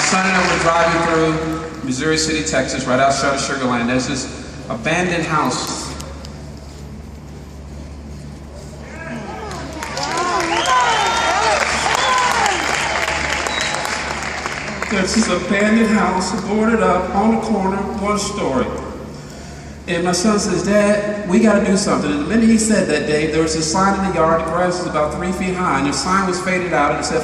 son and I were driving through Missouri City, Texas, right outside of Sugar Land. There's this abandoned house. There's this abandoned house, boarded up, on the corner, one story. And my son says, Dad, we got to do something. And the minute he said that, Dave, there was a sign in the yard. The grass was about 3 feet high, and the sign was faded out, and it said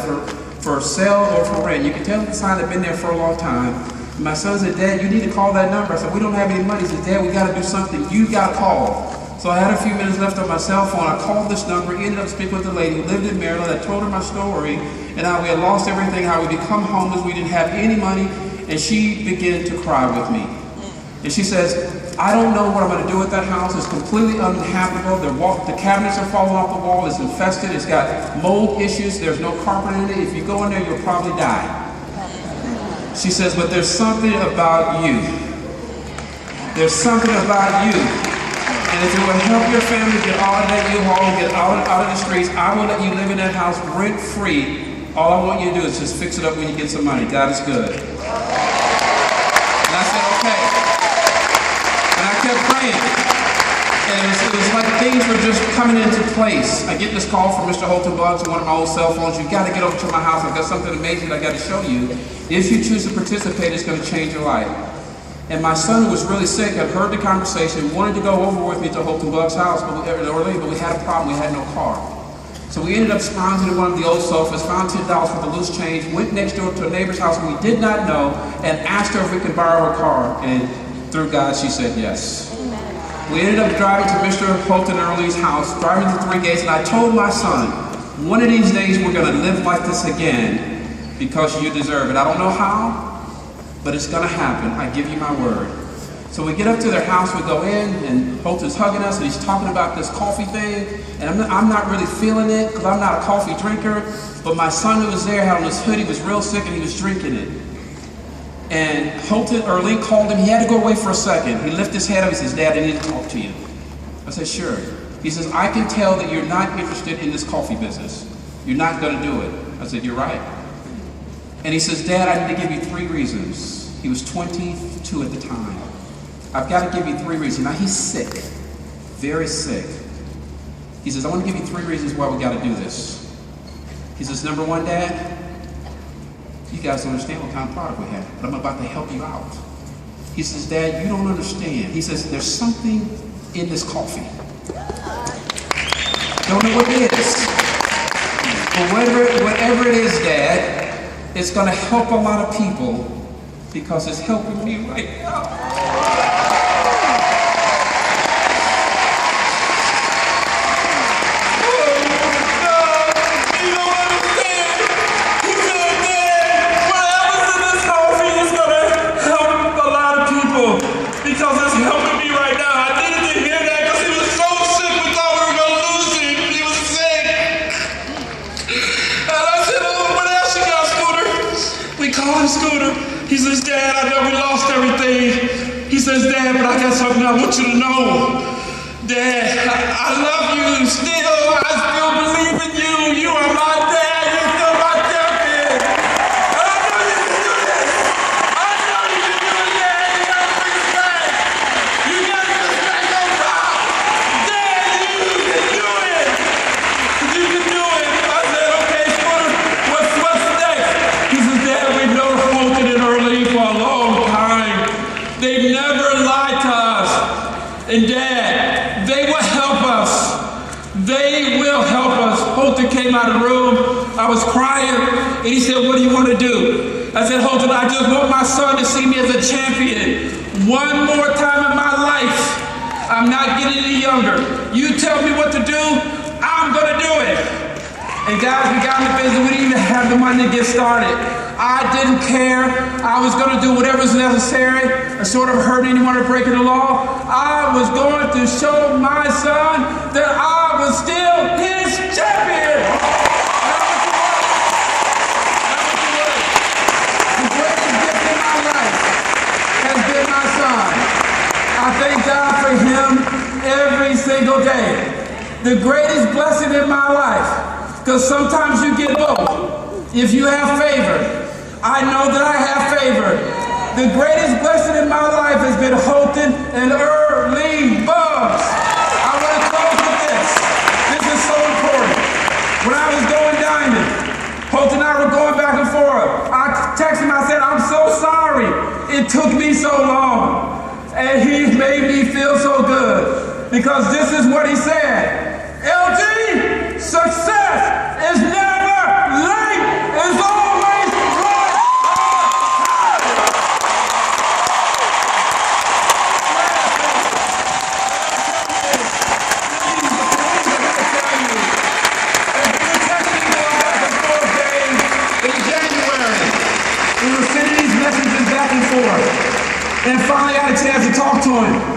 for sale or for rent. You could tell the sign had been there for a long time. And my son said, Dad, you need to call that number. I said, we don't have any money. He said, Dad, we got to do something. You got to call. So I had a few minutes left on my cell phone. I called this number, ended up speaking with a lady who lived in Maryland. I told her my story and how we had lost everything, how we become homeless, we didn't have any money, and she began to cry with me. And she says, I don't know what I'm going to do with that house. It's completely uninhabitable. The cabinets are falling off the wall. It's infested. It's got mold issues. There's no carpet in it. If you go in there, you'll probably die. She says, but there's something about you. There's something about you. And if it will help your family get out of that U-Haul and get out of the streets, I will let you live in that house rent-free. All I want you to do is just fix it up when you get some money. God is good. And I said, okay. And I kept praying. And it was like things were just coming into place. I get this call from Mr. Holton Buggs on one of my old cell phones. You've got to get over to my house. I've got something amazing I got to show you. If you choose to participate, it's going to change your life. And my son, who was really sick, had heard the conversation, wanted to go over with me to Holton Buggs' house, but we had a problem. We had no car. So we ended up scrounging to one of the old sofas, found $10 for the loose change, went next door to a neighbor's house we did not know, and asked her if we could borrow her car. And through God, she said yes. We ended up driving to Mr. Holton Early's house, driving the 3 gates, and I told my son, one of these days we're going to live like this again because you deserve it. I don't know how, but it's going to happen. I give you my word. So we get up to their house, we go in, and Holton's hugging us, and he's talking about this coffee thing, and I'm not really feeling it, because I'm not a coffee drinker, but my son who was there had on his hoodie, was real sick, and he was drinking it. And Holton, Early called him. He had to go away for a second. He lifted his head up, he says, Dad, I need to talk to you. I said, sure. He says, I can tell that you're not interested in this coffee business. You're not going to do it. I said, you're right. And he says, Dad, I need to give you 3 reasons. He was 22 at the time. I've got to give you 3 reasons. Now he's sick, very sick. He says, I want to give you 3 reasons why we got to do this. He says, number 1, Dad, you guys don't understand what kind of product we have, but I'm about to help you out. He says, Dad, you don't understand. He says, there's something in this coffee. Don't know what it is. But whatever it is, Dad, it's going to help a lot of people because it's helping me right now. Scooter. He says, Dad, I know we lost everything. He says, Dad, but I got something I want you to know. Dad, I love you still. I still believe in you. You are my dad. You're still my champion. And I know you can do this. I know you can do it, Dad. You gotta bring it back. You gotta get us back on top. Dad, you can do it. You can do it. I said, okay, Scooter, what's next? He says, Dad, we've known Holton and Early for a long time. They never lied to us. And Dad, they will help us. They will help us. Holton came out of the room. I was crying, and he said, what do you want to do? I said, Holton, I just want my son to see me as a champion. One more time in my life. I'm not getting any younger. You tell me what to do, I'm going to do it. And guys, we got in the business. We didn't even have the money to get started. I didn't care. I was going to do whatever's necessary, sort of hurt anyone or breaking the law. I was going to show my son that I was still his champion. The greatest gift in my life has been my son. I thank God for him every single day. The greatest blessing in my life, because sometimes you get both. If you have favor, I know that I have favor. The greatest blessing in my life has been Holton and Earlene Buggs. I want to close with this. This is so important. When I was going diamond, Holton and I were going back and forth. I texted him, I said, I'm so sorry. It took me so long. And he made me feel so good. Because this is what he said. LG, success is never late. It's always right on time. In January, we were sending these messages back and forth. And finally I had a chance to talk to him.